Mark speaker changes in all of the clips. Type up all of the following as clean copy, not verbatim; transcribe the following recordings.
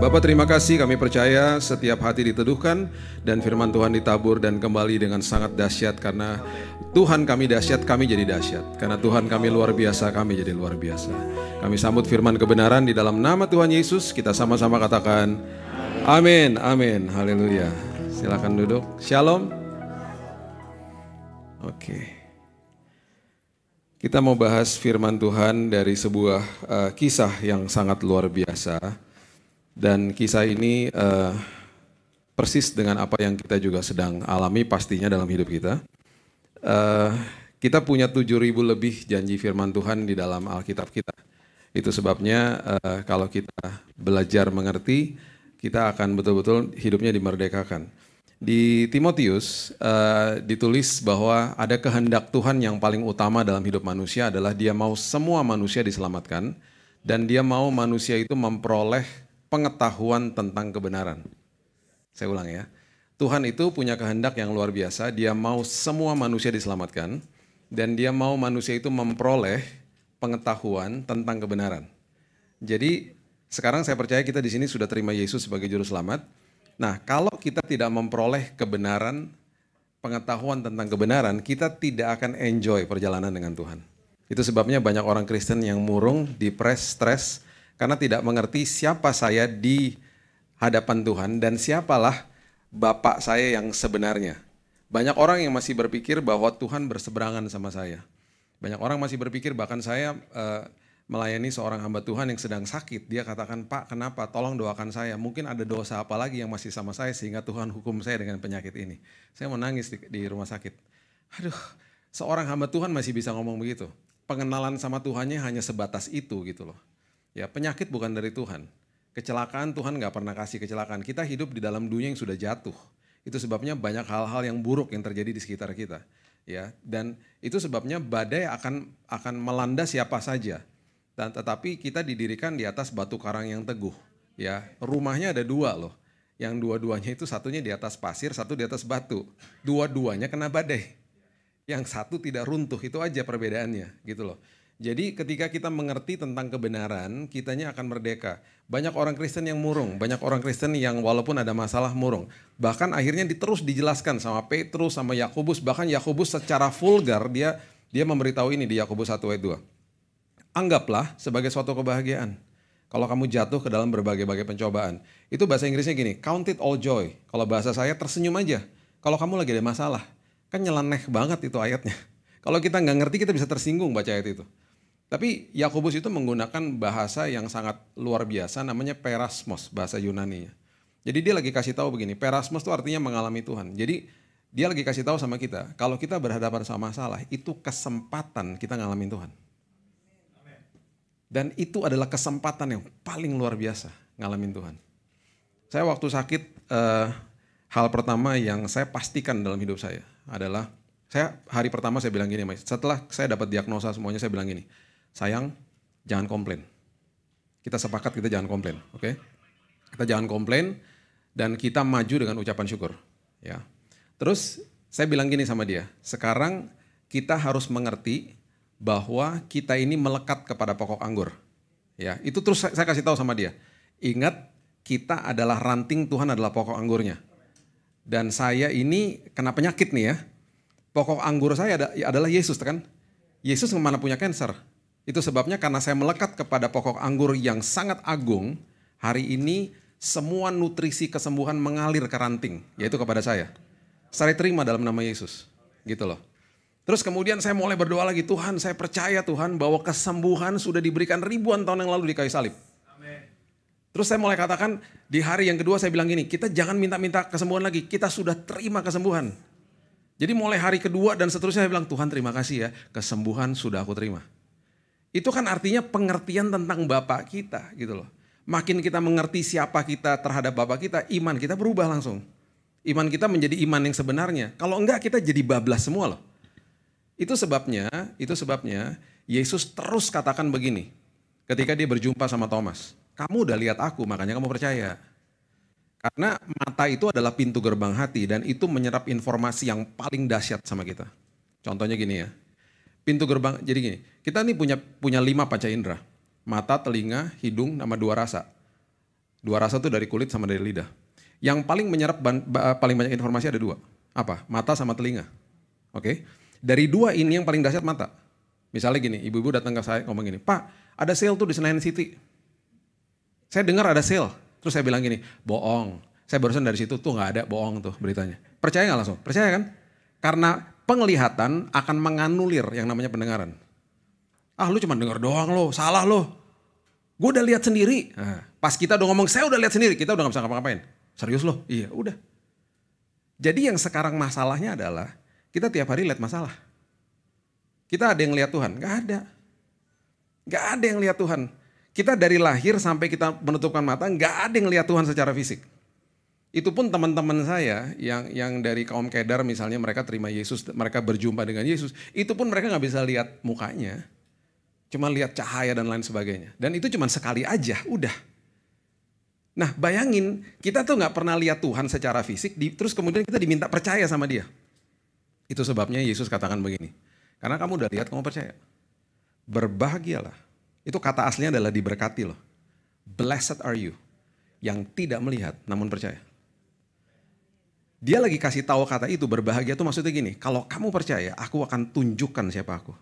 Speaker 1: Bapak, terima kasih, kami percaya setiap hati diteduhkan dan firman Tuhan ditabur dan kembali dengan sangat dahsyat. Karena Tuhan kami dahsyat, kami jadi dahsyat. Karena Tuhan kami luar biasa, kami jadi luar biasa. Kami sambut firman kebenaran di dalam nama Tuhan Yesus. Kita sama-sama katakan amin, amin, haleluya. Silakan duduk. Shalom. Oke. Kita mau bahas firman Tuhan dari sebuah kisah yang sangat luar biasa. Dan kisah ini persis dengan apa yang kita juga sedang alami pastinya dalam hidup kita. Kita punya 7.000 lebih janji firman Tuhan di dalam Alkitab kita. Itu sebabnya kalau kita belajar mengerti, kita akan betul-betul hidupnya dimerdekakan. Di Timotius ditulis bahwa ada kehendak Tuhan yang paling utama dalam hidup manusia adalah dia mau semua manusia diselamatkan dan dia mau manusia itu memperoleh pengetahuan tentang kebenaran. Saya ulang ya. Tuhan itu punya kehendak yang luar biasa. Dia mau semua manusia diselamatkan dan dia mau manusia itu memperoleh pengetahuan tentang kebenaran. Jadi sekarang saya percaya kita di sini sudah terima Yesus sebagai juru selamat. Nah, kalau kita tidak memperoleh kebenaran, pengetahuan tentang kebenaran, kita tidak akan enjoy perjalanan dengan Tuhan. Itu sebabnya banyak orang Kristen yang murung, depres, stres, karena tidak mengerti siapa saya di hadapan Tuhan dan siapalah Bapak saya yang sebenarnya. Banyak orang yang masih berpikir bahwa Tuhan berseberangan sama saya. Banyak orang masih berpikir, bahkan saya melayani seorang hamba Tuhan yang sedang sakit. Dia katakan, Pak, kenapa? Tolong doakan saya. Mungkin ada dosa apa lagi yang masih sama saya sehingga Tuhan hukum saya dengan penyakit ini. Saya menangis di rumah sakit. Aduh, seorang hamba Tuhan masih bisa ngomong begitu. Pengenalan sama Tuhannya hanya sebatas itu gitu loh. Ya, penyakit bukan dari Tuhan. Kecelakaan Tuhan nggak pernah kasih kecelakaan. Kita hidup di dalam dunia yang sudah jatuh. Itu sebabnya banyak hal-hal yang buruk yang terjadi di sekitar kita. Ya, dan itu sebabnya badai akan melanda siapa saja. Dan tetapi kita didirikan di atas batu karang yang teguh. Ya, rumahnya ada dua loh. Yang dua-duanya itu satunya di atas pasir, satu di atas batu. Dua-duanya kena badai. Yang satu tidak runtuh, itu aja perbedaannya, gitu loh. Jadi ketika kita mengerti tentang kebenaran, kitanya akan merdeka. Banyak orang Kristen yang murung, banyak orang Kristen yang walaupun ada masalah murung. Bahkan akhirnya terus dijelaskan sama Petrus, sama Yakobus. Bahkan Yakobus secara vulgar dia memberitahu ini di Yakobus 1 ayat 2. Anggaplah sebagai suatu kebahagiaan kalau kamu jatuh ke dalam berbagai-bagai pencobaan. Itu bahasa Inggrisnya gini, count it all joy. Kalau bahasa saya tersenyum aja. Kalau kamu lagi ada masalah, kan nyeleneh banget itu ayatnya. Kalau kita nggak ngerti kita bisa tersinggung baca ayat itu. Tapi Yakobus itu menggunakan bahasa yang sangat luar biasa, namanya perasmos, bahasa Yunani-nya. Jadi dia lagi kasih tahu begini, perasmos itu artinya mengalami Tuhan. Jadi dia lagi kasih tahu sama kita, kalau kita berhadapan sama masalah, itu kesempatan kita ngalamin Tuhan. Dan itu adalah kesempatan yang paling luar biasa, ngalamin Tuhan. Saya waktu sakit, hal pertama yang saya pastikan dalam hidup saya adalah, hari pertama saya bilang gini, setelah saya dapat diagnosa semuanya, saya bilang gini, sayang, jangan komplain. Kita sepakat kita jangan komplain, oke? Kita jangan komplain dan kita maju dengan ucapan syukur. Ya. Terus saya bilang gini sama dia, sekarang kita harus mengerti bahwa kita ini melekat kepada pokok anggur. Ya, itu terus saya kasih tahu sama dia. Ingat, kita adalah ranting, Tuhan adalah pokok anggurnya. Dan saya ini kena penyakit nih ya. Pokok anggur saya adalah Yesus kan? Yesus kemana punya cancer? Itu sebabnya karena saya melekat kepada pokok anggur yang sangat agung, hari ini semua nutrisi kesembuhan mengalir ke ranting, yaitu kepada saya. Saya terima dalam nama Yesus, gitu loh. Terus kemudian saya mulai berdoa lagi, Tuhan saya percaya Tuhan bahwa kesembuhan sudah diberikan ribuan tahun yang lalu di kayu salib. Amen. Terus saya mulai katakan, di hari yang kedua saya bilang gini, kita jangan minta-minta kesembuhan lagi, kita sudah terima kesembuhan. Jadi mulai hari kedua dan seterusnya saya bilang, Tuhan terima kasih ya, kesembuhan sudah aku terima. Itu kan artinya pengertian tentang Bapa kita gitu loh. Makin kita mengerti siapa kita terhadap Bapa kita, iman kita berubah langsung. Iman kita menjadi iman yang sebenarnya. Kalau enggak kita jadi bablas semua loh. Itu sebabnya Yesus terus katakan begini. Ketika dia berjumpa sama Thomas, kamu udah lihat aku makanya kamu percaya. Karena mata itu adalah pintu gerbang hati dan itu menyerap informasi yang paling dahsyat sama kita. Contohnya gini ya. Pintu gerbang, jadi gini, kita nih punya 5 panca indera. Mata, telinga, hidung, sama 2 rasa. Dua rasa itu dari kulit sama dari lidah. Yang paling menyerap paling banyak informasi ada dua. Apa? Mata sama telinga. Oke? Dari dua ini yang paling dahsyat mata. Misalnya gini, ibu-ibu datang ke saya ngomong gini, Pak, ada sale tuh di Senayan City. Saya dengar ada sale. Terus saya bilang gini, bohong. Saya barusan dari situ tuh nggak ada, bohong tuh beritanya. Percaya nggak langsung? Percaya kan? Karena penglihatan akan menganulir yang namanya pendengaran. Ah lu cuma dengar doang lo, salah lo. Gue udah lihat sendiri. Nah, pas kita udah ngomong saya udah lihat sendiri, kita udah nggak bisa ngapa-ngapain. Serius lo? Iya udah. Jadi yang sekarang masalahnya adalah kita tiap hari lihat masalah. Kita ada yang lihat Tuhan? Nggak ada. Nggak ada yang lihat Tuhan. Kita dari lahir sampai kita menutupkan mata, nggak ada yang lihat Tuhan secara fisik. Itu pun teman-teman saya yang dari kaum Kedar misalnya mereka terima Yesus, mereka berjumpa dengan Yesus. Itu pun mereka nggak bisa lihat mukanya. Cuma lihat cahaya dan lain sebagainya. Dan itu cuma sekali aja, udah. Nah bayangin, kita tuh nggak pernah lihat Tuhan secara fisik, terus kemudian kita diminta percaya sama dia. Itu sebabnya Yesus katakan begini. Karena kamu udah lihat, kamu percaya. Berbahagialah. Itu kata aslinya adalah diberkati loh. Blessed are you. Yang tidak melihat namun percaya. Dia lagi kasih tahu kata itu berbahagia tuh maksudnya gini. Kalau kamu percaya, aku akan tunjukkan siapa aku.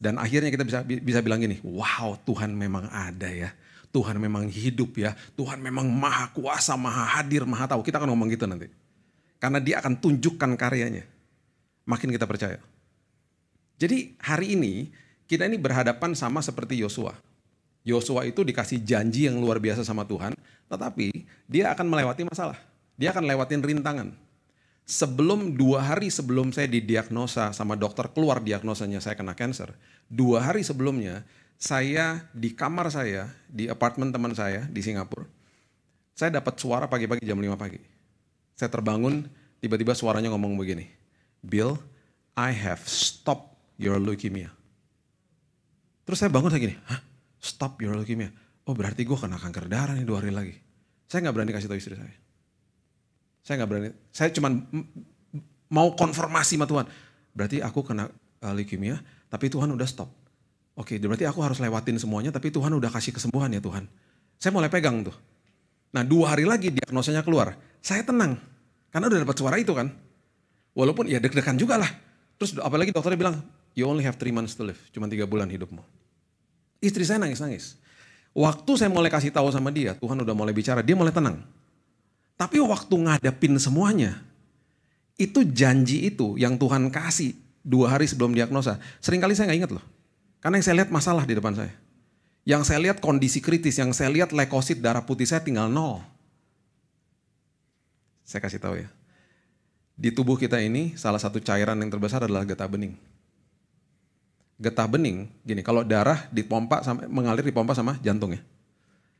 Speaker 1: Dan akhirnya kita bisa bilang gini. Wow, Tuhan memang ada ya. Tuhan memang hidup ya. Tuhan memang maha kuasa, maha hadir, maha tahu. Kita akan ngomong gitu nanti. Karena dia akan tunjukkan karyanya. Makin kita percaya. Jadi hari ini kita ini berhadapan sama seperti Yosua. Yosua itu dikasih janji yang luar biasa sama Tuhan, tetapi dia akan melewati masalah. Dia akan lewatin rintangan. 2 hari sebelum saya didiagnosa sama dokter, keluar diagnosanya saya kena kanker. 2 hari sebelumnya saya di kamar saya, di apartemen teman saya di Singapura. Saya dapat suara pagi-pagi jam 5 pagi. Saya terbangun, tiba-tiba suaranya ngomong begini. Bill, I have stopped your leukemia. Terus saya bangun saya gini, hah? Stop your leukemia? Oh berarti gue kena kanker darah nih 2 hari lagi. Saya gak berani kasih tahu istri saya. Saya gak berani, saya cuma mau konfirmasi sama Tuhan. Berarti aku kena leukemia, tapi Tuhan udah stop. Oke, berarti aku harus lewatin semuanya, tapi Tuhan udah kasih kesembuhan ya Tuhan. Saya mulai pegang tuh. Nah 2 hari lagi diagnosanya keluar, saya tenang. Karena udah dapat suara itu kan. Walaupun ya deg-degan juga lah. Terus apalagi dokternya bilang, you only have 3 months to live. Cuma 3 bulan hidupmu. Istri saya nangis-nangis. Waktu saya mulai kasih tahu sama dia, Tuhan udah mulai bicara, dia mulai tenang. Tapi waktu ngadepin semuanya, itu janji itu yang Tuhan kasih 2 hari sebelum diagnosa. Seringkali saya gak ingat loh. Karena yang saya lihat masalah di depan saya. Yang saya lihat kondisi kritis, yang saya lihat leukosit darah putih saya tinggal 0. Saya kasih tahu ya. Di tubuh kita ini salah satu cairan yang terbesar adalah getah bening. Getah bening, gini, kalau darah dipompa mengalir dipompa sama jantung ya.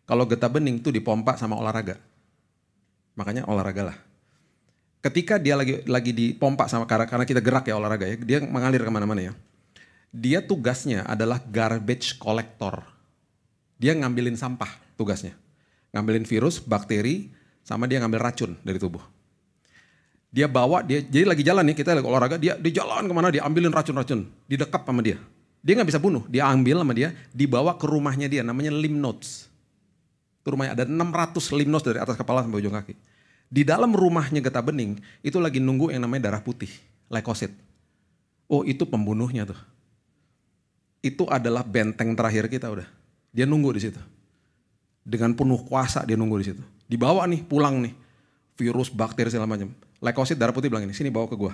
Speaker 1: Kalau getah bening itu dipompa sama olahraga. Makanya olahraga lah. Ketika dia lagi dipompa sama karena kita gerak ya olahraga ya, dia mengalir kemana-mana ya. Dia tugasnya adalah garbage collector. Dia ngambilin sampah tugasnya. Ngambilin virus, bakteri, sama dia ngambil racun dari tubuh. Dia bawa, jadi lagi jalan nih, kita lagi olahraga, dia jalan kemana, dia ambilin racun-racun, didekap sama dia. Dia gak bisa bunuh, dia ambil sama dia, dibawa ke rumahnya dia, namanya lymph nodes. Itu rumahnya ada 600 lymph nodes dari atas kepala sampai ujung kaki. Di dalam rumahnya getah bening, itu lagi nunggu yang namanya darah putih, leukosit. Oh itu pembunuhnya tuh. Itu adalah benteng terakhir kita udah. Dia nunggu di situ. Dengan penuh kuasa dia nunggu di situ. Dibawa nih, pulang nih. Virus, bakteri segala macam. Leukosit darah putih bilang ini, sini bawa ke gua.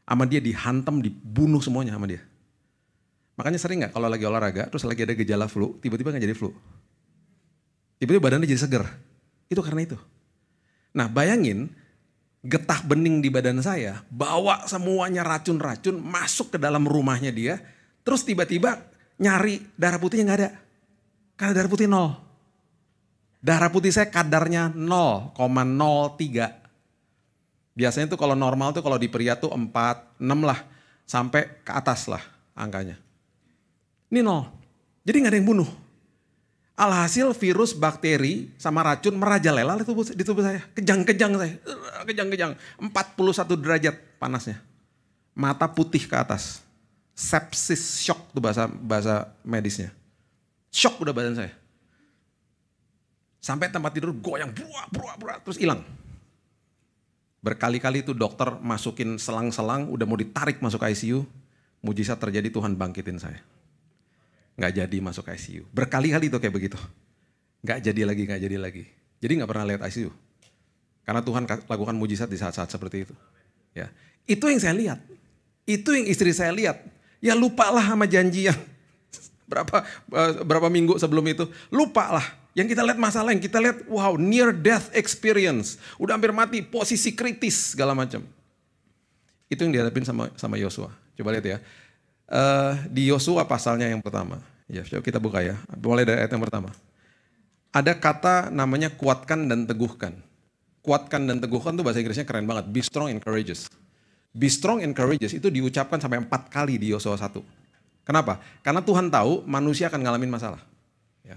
Speaker 1: Sama dia dihantam, dibunuh semuanya sama dia. Makanya sering gak kalau lagi olahraga, terus lagi ada gejala flu, tiba-tiba gak jadi flu. Tiba-tiba badannya jadi seger. Itu karena itu. Nah bayangin, getah bening di badan saya, bawa semuanya racun-racun, masuk ke dalam rumahnya dia, terus tiba-tiba nyari darah putihnya gak ada. Karena darah putih 0. Darah putih saya kadarnya 0,03. Biasanya tuh kalau normal tuh kalau di pria tuh 4, 6 lah. Sampai ke atas lah angkanya. Ini 0. Jadi gak ada yang bunuh. Alhasil virus, bakteri, sama racun merajalela di tubuh saya. Kejang-kejang saya. Kejang-kejang. 41 derajat panasnya. Mata putih ke atas. Sepsis shock tuh bahasa medisnya. Shock udah badan saya. Sampai tempat tidur goyang, buah, terus hilang. Berkali-kali itu dokter masukin selang-selang, udah mau ditarik masuk ICU, mujizat terjadi, Tuhan bangkitin saya. Nggak jadi masuk ICU. Berkali-kali itu kayak begitu. Nggak jadi lagi. Jadi nggak pernah lihat ICU. Karena Tuhan lakukan mujizat di saat-saat seperti itu. Ya, itu yang saya lihat. Itu yang istri saya lihat. Ya lupalah sama janji yang berapa minggu sebelum itu. Lupalah. Yang kita lihat masalah, yang kita lihat wow near death experience. Udah hampir mati, posisi kritis segala macam. Itu yang dihadapin sama Yosua. Coba lihat ya. Di Yosua pasalnya yang pertama. Ya, coba kita buka ya. Mulai dari ayat yang pertama. Ada kata namanya kuatkan dan teguhkan. Kuatkan dan teguhkan itu bahasa Inggrisnya keren banget. Be strong and courageous. Be strong and courageous itu diucapkan sampai 4 kali di Yosua 1. Kenapa? Karena Tuhan tahu manusia akan ngalamin masalah. Ya.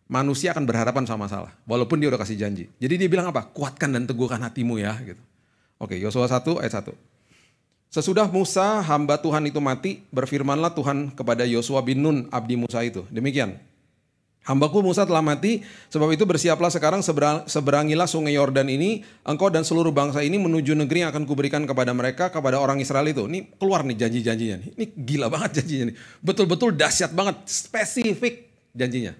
Speaker 1: Manusia akan berhadapan sama masalah. Walaupun dia udah kasih janji. Jadi dia bilang apa? Kuatkan dan teguhkan hatimu ya. Gitu. Oke, Yosua 1 ayat 1. Sesudah Musa hamba Tuhan itu mati, berfirmanlah Tuhan kepada Yosua bin Nun abdi Musa itu. Demikian. Hambaku Musa telah mati, sebab itu bersiaplah sekarang seberangilah sungai Yordan ini, engkau dan seluruh bangsa ini menuju negeri yang akan kuberikan kepada mereka, kepada orang Israel itu. Ini keluar nih janji-janjinya. Ini gila banget janjinya nih. Betul-betul dahsyat banget, spesifik janjinya.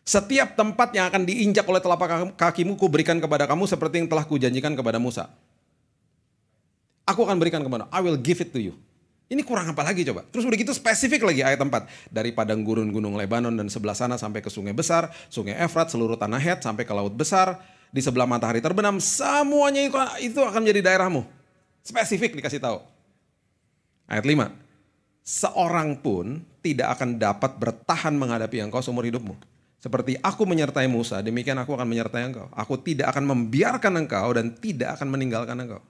Speaker 1: Setiap tempat yang akan diinjak oleh telapak kakimu kuberikan kepada kamu seperti yang telah kujanjikan kepada Musa. Aku akan berikan kepada, I will give it to you. Ini kurang apa lagi coba? Terus udah gitu spesifik lagi ayat 4. Dari padang gurun gunung Lebanon dan sebelah sana sampai ke sungai besar, sungai Efrat, seluruh tanah Het sampai ke laut besar, di sebelah matahari terbenam, semuanya itu akan menjadi daerahmu. Spesifik dikasih tahu. Ayat 5. Seorang pun tidak akan dapat bertahan menghadapi engkau seumur hidupmu. Seperti aku menyertai Musa, demikian aku akan menyertai engkau. Aku tidak akan membiarkan engkau dan tidak akan meninggalkan engkau.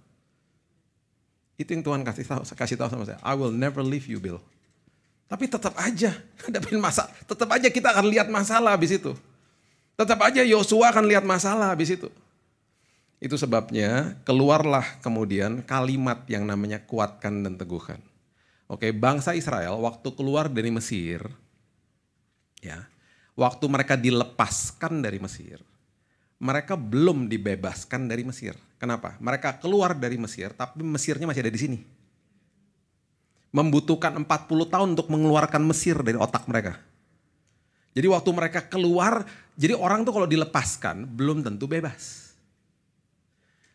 Speaker 1: Itu yang Tuhan kasih tahu sama saya. I will never leave you, Bill. Tapi tetap aja hadapin masalah. Tetap aja kita akan lihat masalah habis itu. Tetap aja Yosua akan lihat masalah habis itu. Itu sebabnya keluarlah kemudian kalimat yang namanya kuatkan dan teguhkan. Oke, bangsa Israel waktu keluar dari Mesir, ya, waktu mereka dilepaskan dari Mesir, mereka belum dibebaskan dari Mesir. Kenapa? Mereka keluar dari Mesir, tapi Mesirnya masih ada di sini. Membutuhkan 40 tahun untuk mengeluarkan Mesir dari otak mereka. Jadi waktu mereka keluar, jadi orang tuh kalau dilepaskan belum tentu bebas.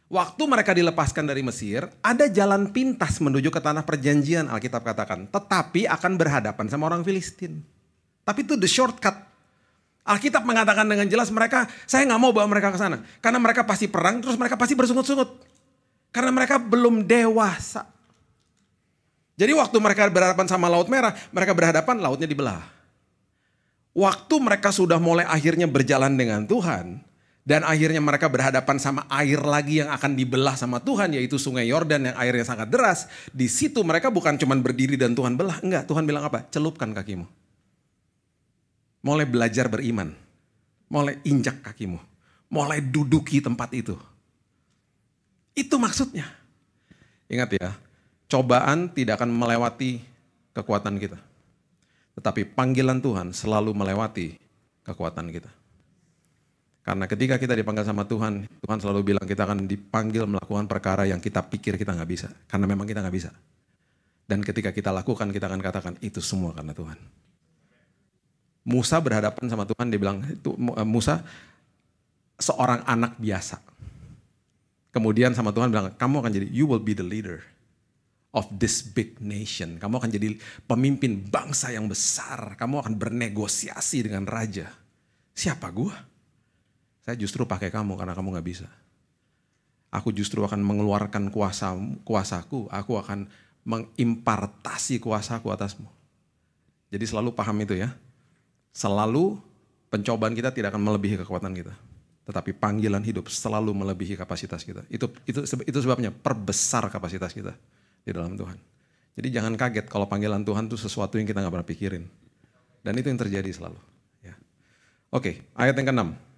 Speaker 1: Waktu mereka dilepaskan dari Mesir, ada jalan pintas menuju ke tanah perjanjian, Alkitab katakan. Tetapi akan berhadapan sama orang Filistin. Tapi itu the shortcut. Alkitab mengatakan dengan jelas saya nggak mau bawa mereka ke sana. Karena mereka pasti perang, terus mereka pasti bersungut-sungut. Karena mereka belum dewasa. Jadi waktu mereka berhadapan sama Laut Merah, mereka berhadapan, lautnya dibelah. Waktu mereka sudah mulai akhirnya berjalan dengan Tuhan, dan akhirnya mereka berhadapan sama air lagi yang akan dibelah sama Tuhan, yaitu sungai Yordan yang airnya sangat deras. Di situ mereka bukan cuma berdiri dan Tuhan belah, enggak, Tuhan bilang apa? Celupkan kakimu. Mulai belajar beriman, mulai injak kakimu, mulai duduki tempat itu. Itu maksudnya. Ingat ya, cobaan tidak akan melewati kekuatan kita. Tetapi panggilan Tuhan selalu melewati kekuatan kita. Karena ketika kita dipanggil sama Tuhan, Tuhan selalu bilang kita akan dipanggil melakukan perkara yang kita pikir kita nggak bisa. Karena memang kita nggak bisa. Dan ketika kita lakukan, kita akan katakan itu semua karena Tuhan. Musa berhadapan sama Tuhan, dia bilang, Musa seorang anak biasa. Kemudian sama Tuhan bilang, kamu akan jadi, you will be the leader of this big nation. Kamu akan jadi pemimpin bangsa yang besar. Kamu akan bernegosiasi dengan raja. Siapa gua? Saya justru pakai kamu karena kamu gak bisa. Aku justru akan mengeluarkan kuasaku. Aku akan mengimpartasi kuasaku atasmu. Jadi selalu paham itu ya. Selalu pencobaan kita tidak akan melebihi kekuatan kita. Tetapi panggilan hidup selalu melebihi kapasitas kita. Itu sebabnya perbesar kapasitas kita di dalam Tuhan. Jadi jangan kaget kalau panggilan Tuhan itu sesuatu yang kita gak pernah pikirin. Dan itu yang terjadi selalu. Ya. Oke, ayat yang ke-6.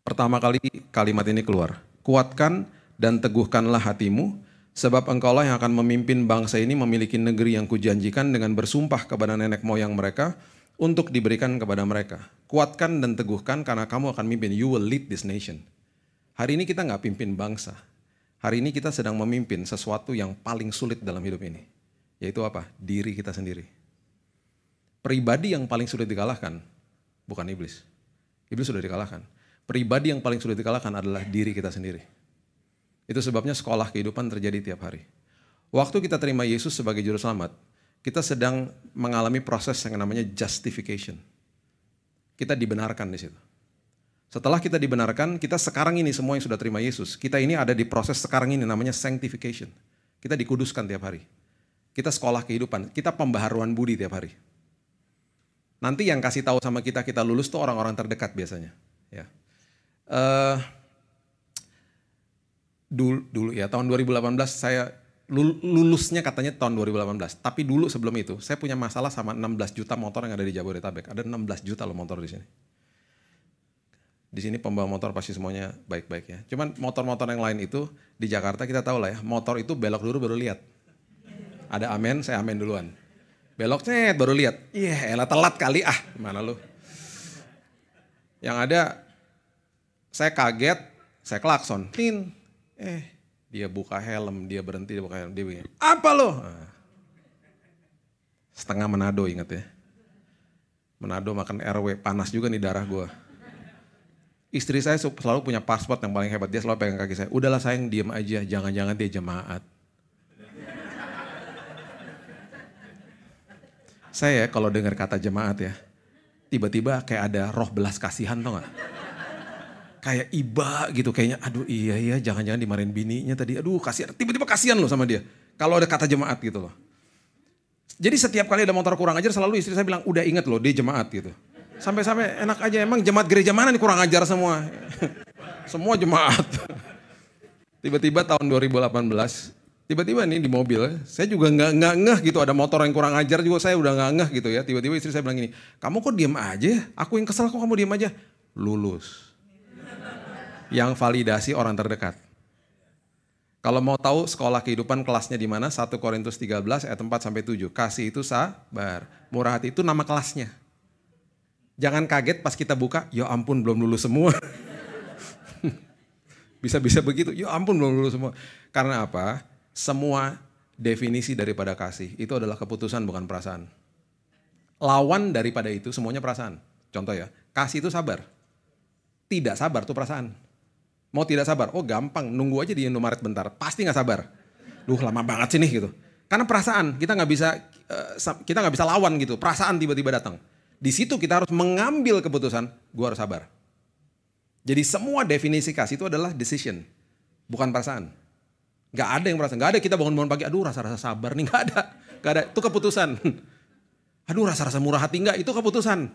Speaker 1: Pertama kali kalimat ini keluar. Kuatkan dan teguhkanlah hatimu, sebab engkaulah yang akan memimpin bangsa ini memiliki negeri yang kujanjikan dengan bersumpah kepada nenek moyang mereka, untuk diberikan kepada mereka. Kuatkan dan teguhkan karena kamu akan memimpin. You will lead this nation. Hari ini kita nggak pimpin bangsa. Hari ini kita sedang memimpin sesuatu yang paling sulit dalam hidup ini. Yaitu apa? Diri kita sendiri. Pribadi yang paling sulit dikalahkan bukan iblis. Iblis sudah dikalahkan. Pribadi yang paling sulit dikalahkan adalah diri kita sendiri. Itu sebabnya sekolah kehidupan terjadi tiap hari. Waktu kita terima Yesus sebagai juru selamat, kita sedang mengalami proses yang namanya justification. Kita dibenarkan di situ. Setelah kita dibenarkan, kita sekarang ini semua yang sudah terima Yesus, kita ini ada di proses sekarang ini namanya sanctification. Kita dikuduskan tiap hari. Kita sekolah kehidupan, kita pembaharuan budi tiap hari. Nanti yang kasih tahu sama kita lulus tuh orang-orang terdekat biasanya. Ya. Dulu ya tahun 2018 saya lulusnya katanya tahun 2018. Tapi dulu sebelum itu saya punya masalah sama 16 juta motor yang ada di Jabodetabek. Ada 16 juta loh motor di sini. Di sini pembawa motor pasti semuanya baik-baik ya. Cuman motor-motor yang lain itu di Jakarta kita tahu lah ya. Motor itu belok dulu baru lihat. Ada amen, saya amen duluan. Belok cet baru lihat. Iya, elah telat kali mana lu. Yang ada saya kaget, saya klakson. Tin. Dia buka helm, dia berhenti, dia buka helm. Dia begini, apa lo? Setengah Manado ingat ya. Manado makan RW, panas juga nih darah gue. Istri saya selalu punya paspor yang paling hebat. Dia selalu pegang kaki saya. Udahlah sayang, diem aja. Jangan-jangan dia jemaat. Saya kalau dengar kata jemaat ya, tiba-tiba kayak ada roh belas kasihan tau gak? Kayak iba gitu kayaknya, aduh iya jangan-jangan dimarahin bininya tadi, aduh kasihan, tiba-tiba kasihan loh sama dia. Kalau ada kata jemaat gitu loh. Jadi setiap kali ada motor kurang ajar selalu istri saya bilang, udah inget loh dia jemaat gitu. Sampai-sampai enak aja, emang jemaat gereja mana nih kurang ajar semua. Semua jemaat. Tiba-tiba tahun 2018, tiba-tiba nih di mobil, saya juga nggak ngeh gitu, ada motor yang kurang ajar juga saya udah nggak ngeh gitu ya. Tiba-tiba istri saya bilang gini, kamu kok diem aja ya? Aku yang kesel kok kamu diem aja. Lulus. Yang validasi orang terdekat. Kalau mau tahu sekolah kehidupan kelasnya di mana? 1 Korintus 13 ayat 4 sampai 7. Kasih itu sabar, murah hati itu nama kelasnya. Jangan kaget pas kita buka, ya ampun belum lulus semua. Bisa-bisa begitu, ya ampun belum lulus semua. Karena apa? Semua definisi daripada kasih itu adalah keputusan bukan perasaan. Lawan daripada itu semuanya perasaan. Contoh ya, kasih itu sabar. Tidak sabar tuh perasaan. Mau tidak sabar, oh gampang, nunggu aja di Indomaret bentar, pasti nggak sabar. Duh lama banget sih nih gitu. Karena perasaan kita nggak bisa lawan gitu. Perasaan tiba-tiba datang. Di situ kita harus mengambil keputusan, gue harus sabar. Jadi semua definisi kasih itu adalah decision, bukan perasaan. Gak ada yang perasaan, gak ada kita bangun-bangun pagi, aduh rasa-rasa sabar nih, gak ada, itu keputusan. Aduh rasa-rasa murah hati, enggak, itu keputusan.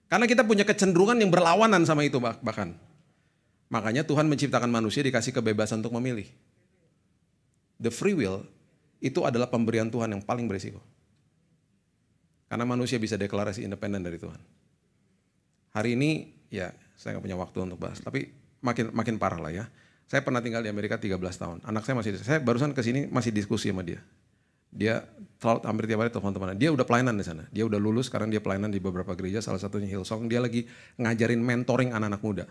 Speaker 1: Karena kita punya kecenderungan yang berlawanan sama itu bahkan. Makanya Tuhan menciptakan manusia dikasih kebebasan untuk memilih. The free will itu adalah pemberian Tuhan yang paling berisiko. Karena manusia bisa deklarasi independen dari Tuhan. Hari ini ya saya gak punya waktu untuk bahas, tapi makin parah lah ya. Saya pernah tinggal di Amerika 13 tahun. Anak saya barusan kesini masih diskusi sama dia. Dia selalu hampir tiap hari telepon-teleponan. Dia udah pelayanan di sana. Dia udah lulus, sekarang dia pelayanan di beberapa gereja, salah satunya Hillsong. Dia lagi ngajarin mentoring anak-anak muda.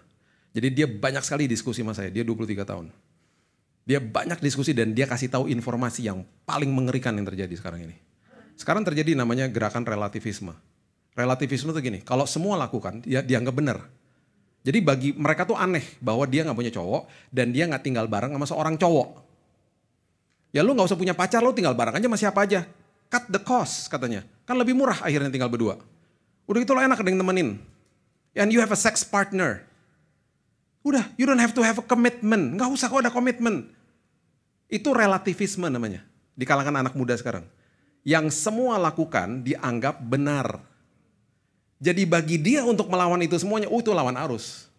Speaker 1: Jadi dia banyak sekali diskusi sama saya, dia 23 tahun. Dia banyak diskusi dan dia kasih tahu informasi yang paling mengerikan yang terjadi sekarang ini. Sekarang terjadi namanya gerakan relativisme. Relativisme itu gini, kalau semua lakukan, dia dianggap benar. Jadi bagi mereka tuh aneh bahwa dia gak punya cowok dan dia gak tinggal bareng sama seorang cowok. Ya lu gak usah punya pacar, lu tinggal bareng aja sama siapa aja. Cut the cost katanya, kan lebih murah akhirnya tinggal berdua. Udah gitu lo enak ada yang temenin. And you have a sex partner. Udah, you don't have to have a commitment. Nggak usah kok ada komitmen. Itu relativisme namanya. Di kalangan anak muda sekarang. Yang semua lakukan dianggap benar. Jadi bagi dia untuk melawan itu semuanya, itu lawan arus.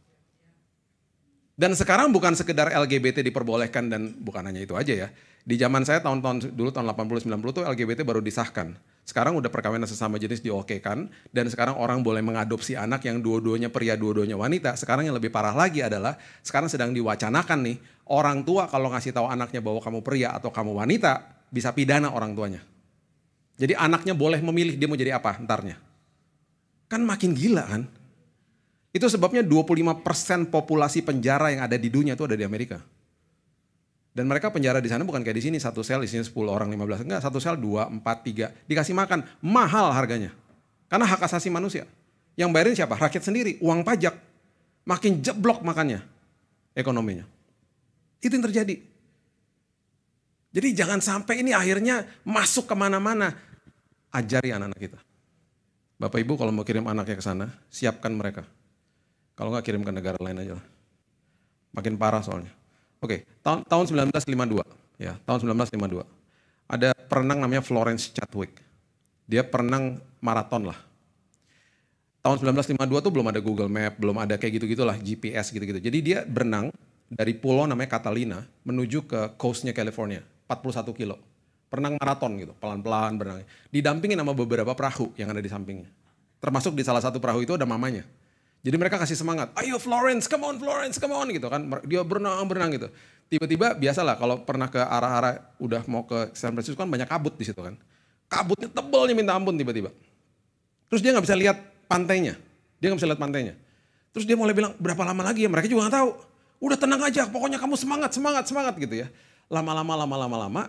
Speaker 1: Dan sekarang bukan sekedar LGBT diperbolehkan dan bukan hanya itu aja ya. Di zaman saya tahun-tahun dulu tahun 80-90 tuh LGBT baru disahkan. Sekarang udah perkawinan sesama jenis diokekan dan sekarang orang boleh mengadopsi anak yang dua-duanya pria, dua-duanya wanita. Sekarang yang lebih parah lagi adalah sekarang sedang diwacanakan nih, orang tua kalau ngasih tahu anaknya bahwa kamu pria atau kamu wanita bisa pidana orang tuanya. Jadi anaknya boleh memilih dia mau jadi apa entarnya. Kan makin gila kan. Itu sebabnya 25% populasi penjara yang ada di dunia itu ada di Amerika. Dan mereka penjara di sana bukan kayak di sini, satu sel isinya 10 orang, 15. Enggak, satu sel 2, 4, 3. Dikasih makan, mahal harganya. Karena hak asasi manusia. Yang bayarin siapa? Rakyat sendiri, uang pajak. Makin jeblok makannya, ekonominya. Itu yang terjadi. Jadi jangan sampai ini akhirnya masuk kemana-mana. Ajari anak-anak kita. Bapak Ibu kalau mau kirim anaknya ke sana, siapkan mereka. Kalau nggak kirim ke negara lain aja lah. Makin parah soalnya. Oke, tahun 1952. Ya, tahun 1952. Ada perenang namanya Florence Chadwick. Dia perenang maraton lah. Tahun 1952 tuh belum ada Google Map, belum ada kayak gitu-gitulah, GPS gitu-gitu. Jadi dia berenang dari pulau namanya Catalina menuju ke coastnya California, 41 kilo. Perenang maraton gitu, pelan-pelan berenang. Didampingin sama beberapa perahu yang ada di sampingnya. Termasuk di salah satu perahu itu ada mamanya. Jadi mereka kasih semangat, ayo Florence, come on gitu kan. Dia berenang gitu. Tiba-tiba biasalah kalau pernah ke arah-arah udah mau ke San Francisco kan banyak kabut di situ kan. Kabutnya tebalnya minta ampun tiba-tiba. Terus dia nggak bisa lihat pantainya. Terus dia mulai bilang, berapa lama lagi ya? Mereka juga nggak tahu. Udah tenang aja, pokoknya kamu semangat gitu ya. Lama-lama,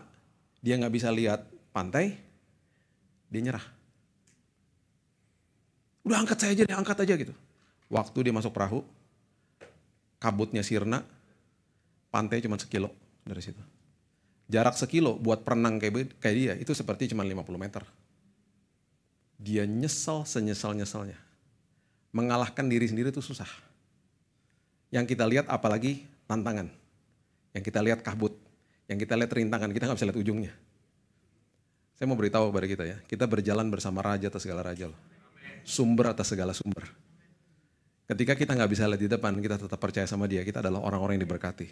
Speaker 1: dia nggak bisa lihat pantai, dia nyerah. Udah angkat aja gitu. Waktu dia masuk perahu, kabutnya sirna, pantai cuma 1 kilo dari situ. Jarak 1 kilo buat perenang kayak dia, itu seperti cuma 50 meter. Dia nyesel senyesal-nyesalnya. Mengalahkan diri sendiri itu susah. Yang kita lihat apalagi tantangan. Yang kita lihat kabut. Yang kita lihat rintangan, kita nggak bisa lihat ujungnya. Saya mau beritahu kepada kita ya, kita berjalan bersama raja atas segala raja loh. Sumber atas segala sumber. Ketika kita nggak bisa lihat di depan, kita tetap percaya sama dia, kita adalah orang-orang yang diberkati.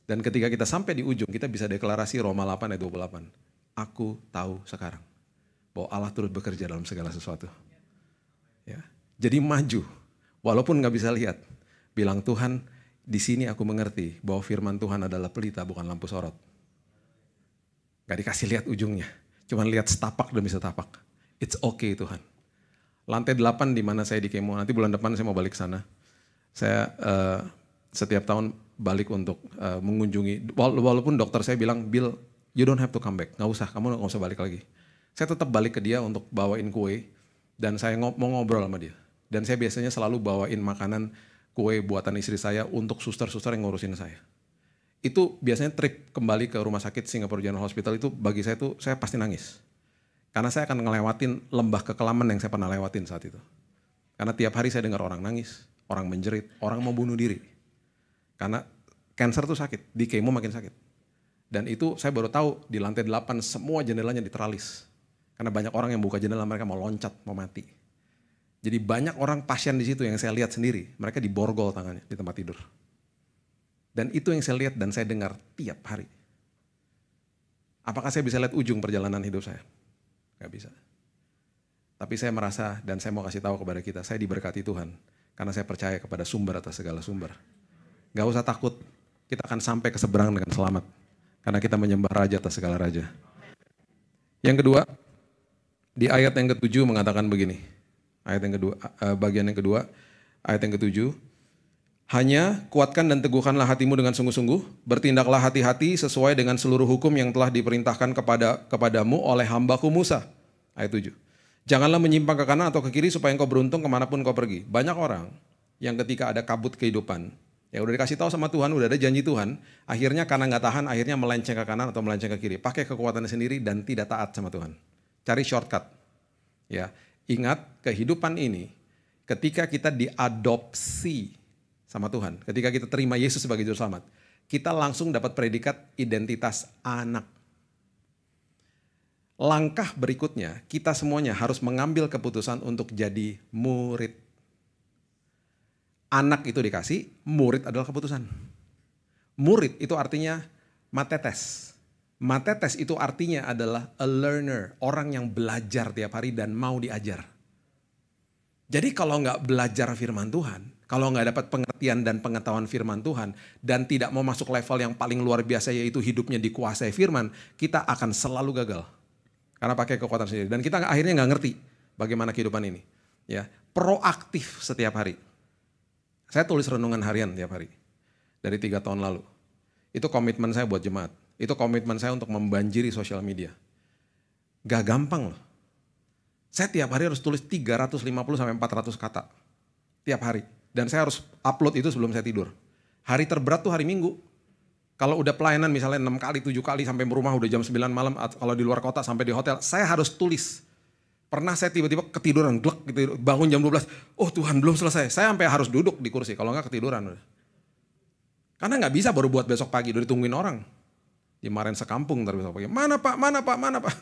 Speaker 1: Dan ketika kita sampai di ujung, kita bisa deklarasi Roma 8 ayat 28. Aku tahu sekarang bahwa Allah turut bekerja dalam segala sesuatu. Ya. Jadi maju, walaupun nggak bisa lihat. Bilang Tuhan, di sini aku mengerti bahwa firman Tuhan adalah pelita bukan lampu sorot. Gak dikasih lihat ujungnya, cuman lihat setapak demi setapak. It's okay Tuhan. Lantai 8 di mana saya di kemo, nanti bulan depan saya mau balik ke sana. Saya setiap tahun balik untuk mengunjungi, walaupun dokter saya bilang, Bill, you don't have to come back, kamu nggak usah balik lagi. Saya tetap balik ke dia untuk bawain kue, dan saya mau ngobrol sama dia. Dan saya biasanya selalu bawain makanan kue buatan istri saya untuk suster-suster yang ngurusin saya. Itu biasanya trip kembali ke rumah sakit Singapore General Hospital itu bagi saya tuh, saya pasti nangis. Karena saya akan ngelewatin lembah kekelaman yang saya pernah lewatin saat itu. Karena tiap hari saya dengar orang nangis, orang menjerit, orang mau bunuh diri. Karena kanker tuh sakit, di kemo makin sakit. Dan itu saya baru tahu di lantai 8 semua jendelanya diteralis. Karena banyak orang yang buka jendela mereka mau loncat, mau mati. Jadi banyak orang pasien di situ yang saya lihat sendiri, mereka diborgol tangannya di tempat tidur. Dan itu yang saya lihat dan saya dengar tiap hari. Apakah saya bisa lihat ujung perjalanan hidup saya? Gak bisa. Tapi saya merasa dan saya mau kasih tahu kepada kita, saya diberkati Tuhan. Karena saya percaya kepada sumber atas segala sumber. Gak usah takut, kita akan sampai ke seberang dengan selamat. Karena kita menyembah raja atas segala raja. Yang kedua, di ayat yang ke-7 mengatakan begini. Ayat yang kedua, bagian yang kedua, ayat yang ke-7. Hanya kuatkan dan teguhkanlah hatimu dengan sungguh-sungguh, bertindaklah hati-hati sesuai dengan seluruh hukum yang telah diperintahkan kepadamu oleh hambaku Musa. Ayat 7. Janganlah menyimpang ke kanan atau ke kiri supaya engkau beruntung kemanapun kau pergi. Banyak orang yang ketika ada kabut kehidupan, ya udah dikasih tahu sama Tuhan, udah ada janji Tuhan, akhirnya karena nggak tahan, akhirnya melenceng ke kanan atau melenceng ke kiri. Pakai kekuatannya sendiri dan tidak taat sama Tuhan. Cari shortcut. Ya, ingat kehidupan ini, ketika kita diadopsi sama Tuhan, ketika kita terima Yesus sebagai juru selamat, kita langsung dapat predikat identitas anak. Langkah berikutnya, kita semuanya harus mengambil keputusan untuk jadi murid. Anak itu dikasih, murid adalah keputusan. Murid itu artinya matetes. Matetes itu artinya adalah a learner, orang yang belajar tiap hari dan mau diajar. Jadi kalau nggak belajar firman Tuhan, kalau nggak dapat pengertian dan pengetahuan firman Tuhan, dan tidak mau masuk level yang paling luar biasa yaitu hidupnya dikuasai firman, kita akan selalu gagal. Karena pakai kekuatan sendiri. Dan kita akhirnya nggak ngerti bagaimana kehidupan ini. Ya, proaktif setiap hari. Saya tulis renungan harian tiap hari. Dari 3 tahun lalu. Itu komitmen saya buat jemaat. Itu komitmen saya untuk membanjiri sosial media. Gak gampang loh. Saya tiap hari harus tulis 350 sampai 400 kata. Tiap hari. Dan saya harus upload itu sebelum saya tidur. Hari terberat tuh hari Minggu. Kalau udah pelayanan misalnya 6 kali, 7 kali sampai rumah udah jam 9 malam. Kalau di luar kota sampai di hotel, saya harus tulis. Pernah saya tiba-tiba ketiduran, glek gitu, bangun jam 12. Oh Tuhan belum selesai. Saya sampai harus duduk di kursi, kalau enggak ketiduran. Karena nggak bisa baru buat besok pagi, udah ditungguin orang. Dimarahin sekampung ntar besok pagi. Mana pak, mana pak, mana pak.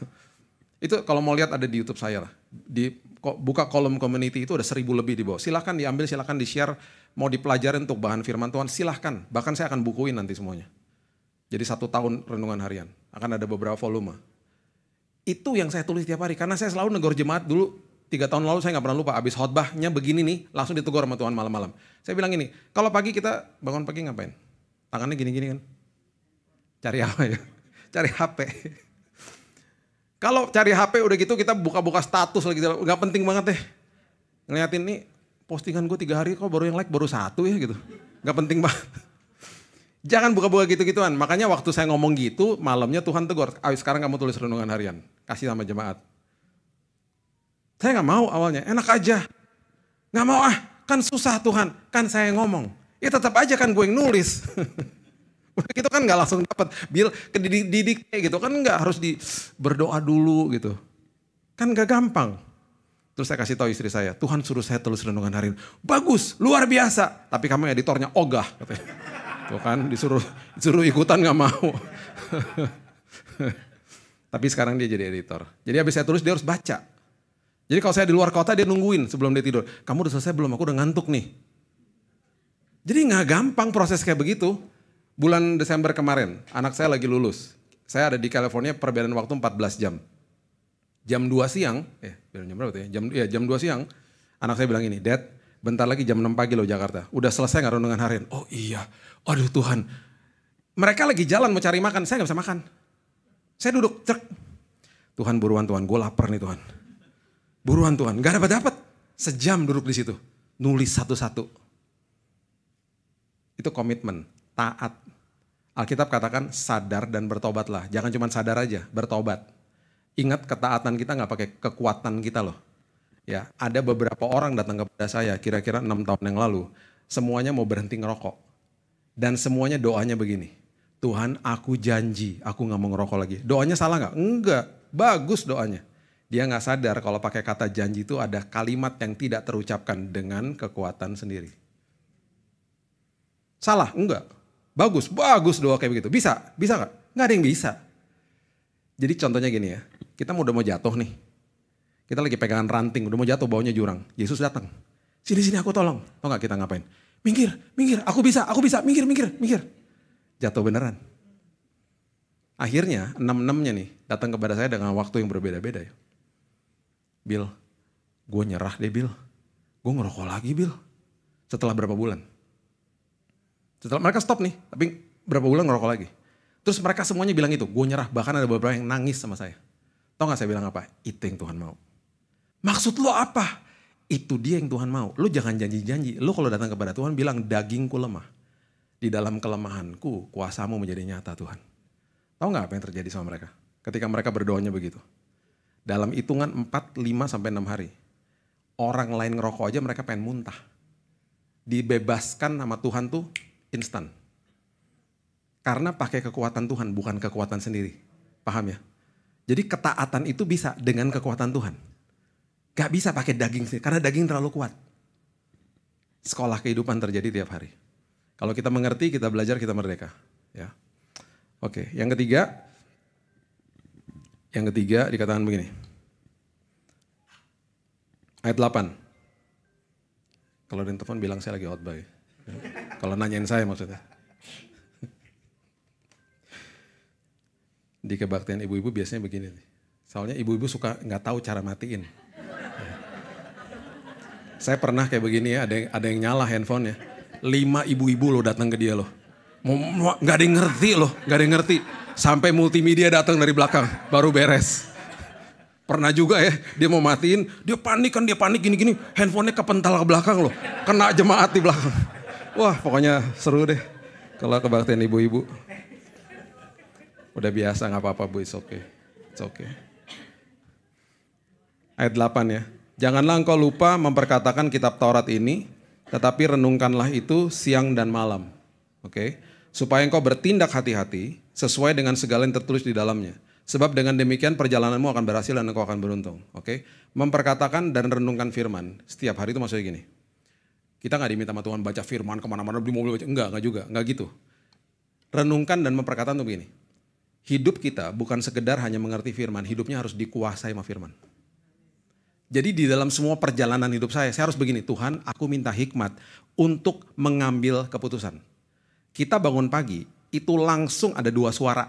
Speaker 1: Itu kalau mau lihat ada di YouTube saya lah. Buka kolom community itu ada 1000 lebih di bawah. Silahkan diambil, silahkan di-share. Mau dipelajari untuk bahan firman Tuhan, silahkan. Bahkan saya akan bukuin nanti semuanya. Jadi 1 tahun renungan harian. Akan ada beberapa volume. Itu yang saya tulis tiap hari. Karena saya selalu negor jemaat dulu. 3 tahun lalu saya gak pernah lupa. Abis khotbahnya begini nih, langsung ditegur sama Tuhan malam-malam. Saya bilang gini, kalau pagi kita bangun pagi ngapain? Tangannya gini-gini kan. Cari apa ya? Cari HP. Kalau cari HP udah gitu kita buka-buka status lagi. Gak penting banget deh. Ngeliatin nih postingan gue 3 hari kok baru yang like baru 1 ya gitu. Gak penting banget. Jangan buka-buka gitu-gituan. Makanya waktu saya ngomong gitu, malamnya Tuhan tegur. Ayo sekarang kamu tulis renungan harian. Kasih sama jemaat. Saya gak mau awalnya, enak aja. Gak mau kan susah Tuhan. Kan saya yang ngomong. Ya tetap aja kan gue yang nulis. Udah gitu kan gak langsung dapat. Didik kayak gitu kan gak harus berdoa dulu gitu. Kan gak gampang. Terus saya kasih tahu istri saya, Tuhan suruh saya tulis renungan harian. Bagus, luar biasa. Tapi kamu editornya ogah katanya. Tuh kan disuruh ikutan gak mau. Tapi sekarang dia jadi editor. Jadi habis saya tulis dia harus baca. Jadi kalau saya di luar kota dia nungguin sebelum dia tidur. Kamu udah selesai belum? Aku udah ngantuk nih. Jadi gak gampang proses kayak begitu. Bulan Desember kemarin anak saya lagi lulus. Saya ada di California perbedaan waktu 14 jam. Jam 2 siang, jam berapa tuh ya? Jam 2 siang anak saya bilang ini, Dad bentar lagi jam 6 pagi loh Jakarta. Udah selesai gak renungan harian? Oh iya, aduh Tuhan. Mereka lagi jalan mau cari makan, saya gak bisa makan. Saya duduk, cek. Tuhan buruan Tuhan, gue lapar nih Tuhan. Buruan Tuhan, gak dapat. Sejam duduk di situ, nulis satu-satu. Itu komitmen, taat. Alkitab katakan sadar dan bertobatlah. Jangan cuma sadar aja, bertobat. Ingat ketaatan kita gak pakai kekuatan kita loh. Ya, ada beberapa orang datang kepada saya kira-kira 6 tahun yang lalu. Semuanya mau berhenti ngerokok. Dan semuanya doanya begini. Tuhan aku janji aku gak mau ngerokok lagi. Doanya salah gak? Enggak, bagus doanya. Dia gak sadar kalau pakai kata janji itu ada kalimat yang tidak terucapkan dengan kekuatan sendiri. Salah? Enggak. Bagus doa kayak begitu. Bisa gak? Gak ada yang bisa. Jadi contohnya gini ya, kita udah mau jatuh nih. Kita lagi pegangan ranting, udah mau jatuh baunya jurang. Yesus datang. Sini aku tolong. Tahu gak kita ngapain? Minggir, aku bisa, minggir. Jatuh beneran. Akhirnya 6-6-nya nih datang kepada saya dengan waktu yang berbeda-beda ya. Bill, gue nyerah deh Bill. Gue ngerokok lagi Bill. Setelah berapa bulan? Setelah mereka stop nih, tapi berapa bulan ngerokok lagi. Terus mereka semuanya bilang itu, gue nyerah. Bahkan ada beberapa yang nangis sama saya. Tahu gak saya bilang apa? Itu yang Tuhan mau. Maksud lo apa? Itu dia yang Tuhan mau. Lo jangan janji-janji. Lo kalau datang kepada Tuhan bilang dagingku lemah. Di dalam kelemahanku kuasamu menjadi nyata Tuhan. Tahu gak apa yang terjadi sama mereka? Ketika mereka berdoanya begitu. Dalam hitungan 4, 5 sampai 6 hari. Orang lain ngerokok aja mereka pengen muntah. Dibebaskan sama Tuhan tuh instan. Karena pakai kekuatan Tuhan, bukan kekuatan sendiri. Paham ya? Jadi ketaatan itu bisa dengan kekuatan Tuhan. Gak bisa pakai daging sendiri, karena daging terlalu kuat. Sekolah kehidupan terjadi tiap hari. Kalau kita mengerti, kita belajar, kita merdeka. Ya. Oke, yang ketiga dikatakan begini. Ayat 8. Kalau di telepon bilang saya lagi khotbah ya. Kalau nanyain saya maksudnya. Di kebaktian ibu-ibu biasanya begini nih. Soalnya ibu-ibu suka nggak tahu cara matiin. Saya pernah kayak begini ya, ada yang nyala handphonenya. 5 ibu-ibu loh datang ke dia loh. Nggak ada yang ngerti. Sampai multimedia datang dari belakang, baru beres. Pernah juga ya, dia mau matiin, dia panik gini-gini, handphonenya kepental ke belakang loh, kena jemaat di belakang. Wah pokoknya seru deh kalau kebaktian ibu-ibu. Udah biasa nggak apa-apa Bu, it's okay. It's okay. Ayat 8 ya. Janganlah engkau lupa memperkatakan kitab Taurat ini, tetapi renungkanlah itu siang dan malam. Oke? Supaya engkau bertindak hati-hati sesuai dengan segala yang tertulis di dalamnya. Sebab dengan demikian perjalananmu akan berhasil dan engkau akan beruntung. Oke? Memperkatakan dan renungkan firman. Setiap hari itu maksudnya gini. Kita nggak diminta sama Tuhan baca firman kemana-mana di mobil baca. Enggak juga. Enggak gitu. Renungkan dan memperkatakan itu begini. Hidup kita bukan sekedar hanya mengerti firman. Hidupnya harus dikuasai sama firman. Jadi di dalam semua perjalanan hidup saya harus begini. Tuhan, aku minta hikmat untuk mengambil keputusan. Kita bangun pagi, itu langsung ada dua suara.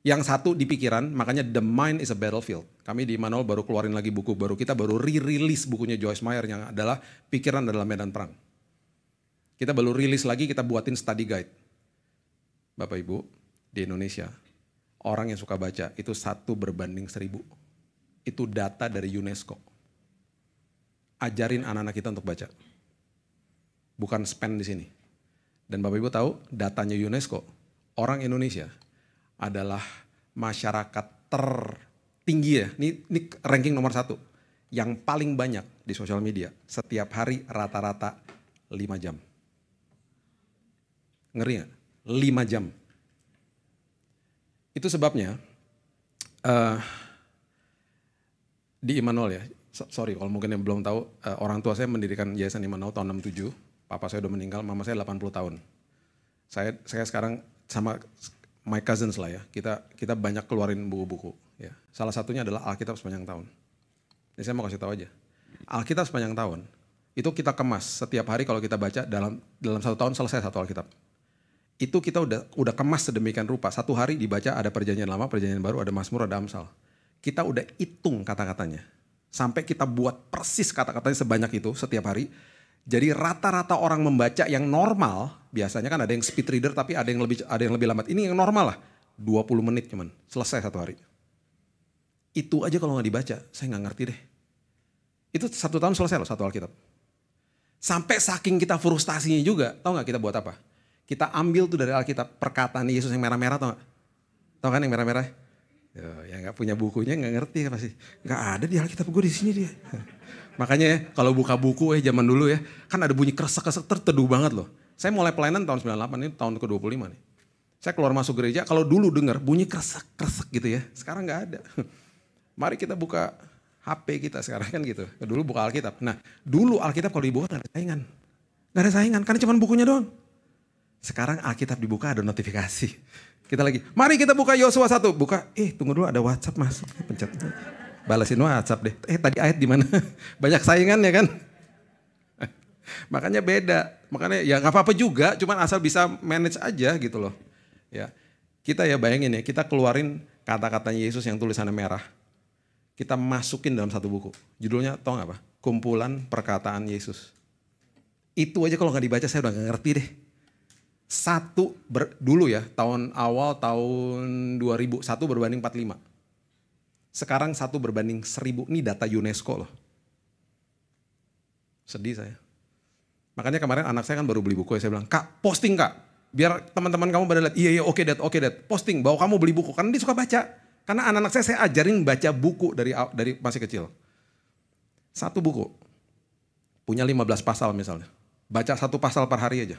Speaker 1: Yang satu di pikiran, makanya The Mind is a Battlefield. Kami di Immanuel baru keluarin lagi buku baru. Kita baru re-release bukunya Joyce Meyer yang adalah Pikiran adalah Medan Perang. Kita baru rilis lagi, kita buatin study guide. Bapak Ibu, di Indonesia, orang yang suka baca itu 1:1000. Itu data dari UNESCO. Ajarin anak-anak kita untuk baca. Bukan spend di sini. Dan Bapak Ibu tahu datanya UNESCO, orang Indonesia adalah masyarakat tertinggi ya. Ini ranking nomor 1. Yang paling banyak di sosial media. Setiap hari rata-rata 5 jam. Ngeri gak? 5 jam. Itu sebabnya di Immanuel ya. Sorry kalau mungkin yang belum tahu, orang tua saya mendirikan Yayasan Immanuel tahun 67. Papa saya udah meninggal, mama saya 80 tahun. Saya sekarang sama my cousins lah ya, kita banyak keluarin buku-buku. Ya. Salah satunya adalah Alkitab sepanjang tahun. Ini saya mau kasih tahu aja. Alkitab sepanjang tahun, itu kita kemas setiap hari kalau kita baca dalam 1 tahun selesai 1 Alkitab. Itu kita udah kemas sedemikian rupa. 1 hari dibaca ada perjanjian lama, perjanjian baru, ada Mazmur, ada Amsal. Kita udah hitung kata-katanya. Sampai kita buat persis kata-katanya sebanyak itu setiap hari. Jadi rata-rata orang membaca yang normal, biasanya kan ada yang speed reader tapi ada yang lebih lambat. Ini yang normal lah, 20 menit cuman, selesai 1 hari. Itu aja kalau nggak dibaca, saya nggak ngerti deh. Itu 1 tahun selesai loh 1 Alkitab. Sampai saking kita frustasinya juga, tahu nggak kita buat apa? Kita ambil tuh dari Alkitab, perkataan Yesus yang merah-merah, tahu nggak? Tahu kan yang merah-merah? Ya nggak punya bukunya nggak ngerti pasti. Nggak ada di Alkitab gue di sini dia. Makanya ya, kalau buka buku zaman dulu ya, kan ada bunyi kresek-kresek terteduh banget loh. Saya mulai pelayanan tahun 98, ini tahun ke-25 nih. Saya keluar masuk gereja, kalau dulu dengar bunyi kresek-kresek gitu ya, sekarang nggak ada. Mari kita buka HP kita sekarang kan gitu. Dulu buka Alkitab. Nah dulu Alkitab kalau dibuka nggak ada saingan. Nggak ada saingan, karena cuma bukunya doang. Sekarang Alkitab dibuka ada notifikasi. Kita lagi, mari kita buka Yosua 1. Buka, tunggu dulu ada WhatsApp masuk. Pencet. Balasin WhatsApp deh. Tadi ayat di mana? Banyak saingan ya kan? Makanya beda. Makanya ya nggak apa-apa juga, cuman asal bisa manage aja gitu loh. Ya. Kita ya bayangin ya, kita keluarin kata-katanya Yesus yang tulisannya merah. Kita masukin dalam 1 buku. Judulnya tau nggak apa? Kumpulan Perkataan Yesus. Itu aja kalau nggak dibaca saya udah nggak ngerti deh. Dulu ya, tahun awal tahun 2000, 1 berbanding 45. Sekarang 1 berbanding 1000, ini data UNESCO loh. Sedih saya. Makanya kemarin anak saya kan baru beli buku, saya bilang, Kak posting Kak, biar teman-teman kamu pada lihat, iya oke dad, posting bahwa kamu beli buku, karena dia suka baca. Karena anak-anak saya ajarin baca buku dari masih kecil. 1 buku, punya 15 pasal misalnya, baca 1 pasal per hari aja.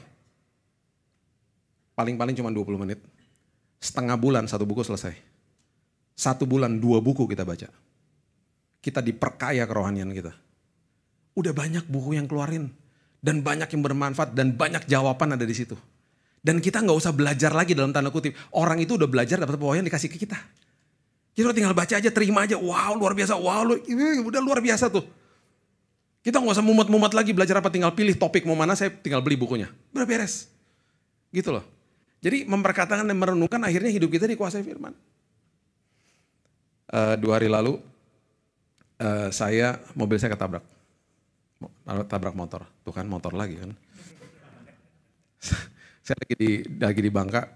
Speaker 1: Paling-paling cuma 20 menit, setengah bulan 1 buku selesai. 1 bulan 2 buku kita baca. Kita diperkaya kerohanian kita. Udah banyak buku yang keluarin. Dan banyak yang bermanfaat dan banyak jawaban ada di situ. Dan kita gak usah belajar lagi dalam tanda kutip. Orang itu udah belajar dapat pewahyuan dikasih ke kita. Kita tinggal baca aja, terima aja. Wow luar biasa, udah luar biasa tuh. Kita gak usah mumet-mumet lagi belajar apa, tinggal pilih topik mau mana, saya tinggal beli bukunya. Udah beres. Gitu loh. Jadi memperkatakan dan merenungkan akhirnya hidup kita dikuasai firman. 2 hari lalu mobil saya ketabrak. Tabrak motor. Tuh kan motor lagi kan. Saya lagi di Bangka.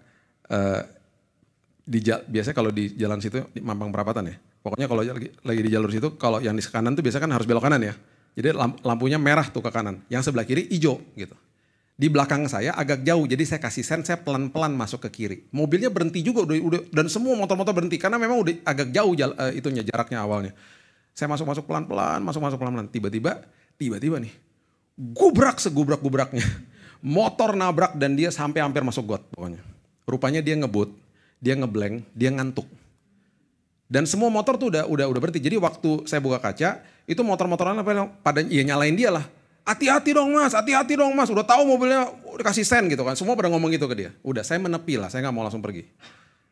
Speaker 1: Biasanya kalau di jalan situ Mampang Perapatan ya. Pokoknya kalau lagi di jalur situ, kalau yang di kanan tuh biasanya kan harus belok kanan ya. Jadi lampunya merah tuh ke kanan, yang sebelah kiri hijau gitu. Di belakang saya agak jauh, jadi saya kasih sen, saya pelan-pelan masuk ke kiri. Mobilnya berhenti juga, dan semua motor-motor berhenti karena memang udah agak jauh itunya jaraknya awalnya. Saya masuk pelan-pelan, masuk pelan-pelan. Tiba-tiba nih, gubrak segubrak-gubraknya. Motor nabrak dan dia sampai hampir masuk got pokoknya. Rupanya dia ngebut, dia ngeblank, dia ngantuk. Dan semua motor tuh udah berhenti. Jadi waktu saya buka kaca, itu motor-motoran pada nyalain dia lah. Hati-hati dong mas, udah tahu mobilnya udah kasih sen gitu kan. Semua pada ngomong gitu ke dia. Udah saya menepi lah, saya gak mau langsung pergi.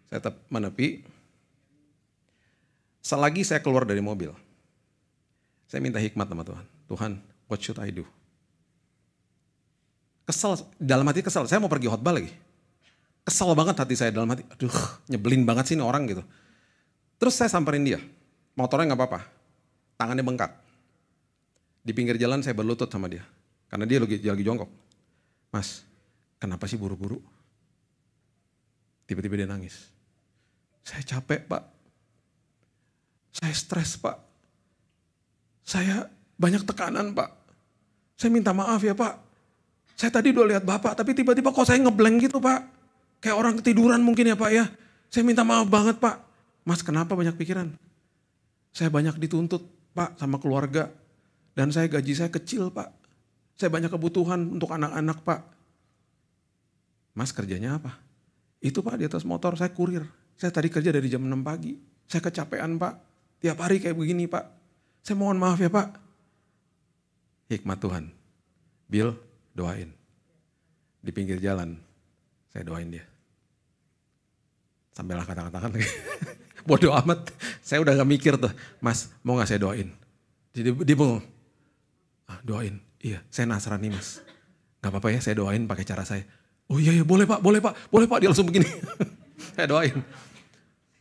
Speaker 1: Saya tetap menepi. Selagi saya keluar dari mobil, saya minta hikmat sama Tuhan. Tuhan, what should I do? Kesel, dalam hati kesel, saya mau pergi khotbah lagi. Kesel banget hati saya dalam hati, aduh nyebelin banget sih ini orang gitu. Terus saya samperin dia, motornya gak apa-apa, tangannya bengkak. Di pinggir jalan saya berlutut sama dia, karena dia lagi jongkok. Mas, kenapa sih buru-buru? Tiba-tiba dia nangis. Saya capek pak, saya stres pak, saya banyak tekanan pak. Saya minta maaf ya pak, saya tadi udah lihat bapak tapi tiba-tiba kok saya ngeblank gitu pak. Kayak orang ketiduran mungkin ya pak ya. Saya minta maaf banget pak. Mas kenapa banyak pikiran? Saya banyak dituntut pak sama keluarga. Dan gaji saya kecil pak. Saya banyak kebutuhan untuk anak-anak pak. Mas kerjanya apa? Itu pak di atas motor saya kurir. Saya tadi kerja dari jam 6 pagi. Saya kecapean pak. Tiap hari kayak begini pak. Saya mohon maaf ya pak. Hikmat Tuhan. Bill doain. Di pinggir jalan saya doain dia. Sambil kata-katakan lagi. Bodoh amat. Saya udah gak mikir tuh. Mas mau gak saya doain? Jadi dia bengong. Doain. Iya saya Nasrani mas. Gak apa-apa ya saya doain pakai cara saya. Oh iya boleh pak. Dia langsung begini. Saya doain.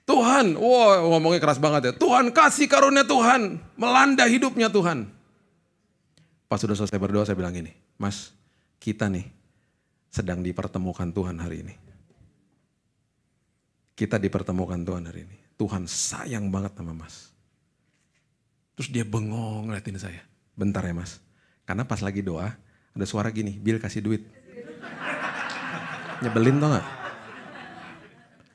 Speaker 1: Tuhan, ngomongnya keras banget ya. Tuhan kasih karunia Tuhan. Melanda hidupnya Tuhan. Pas sudah selesai berdoa saya bilang gini. Mas kita nih sedang dipertemukan Tuhan hari ini. Kita dipertemukan Tuhan hari ini. Tuhan sayang banget sama mas. Terus dia bengong ngeliatin saya. Bentar ya mas. Karena pas lagi doa ada suara gini. Bill kasih duit. Nyebelin tau gak?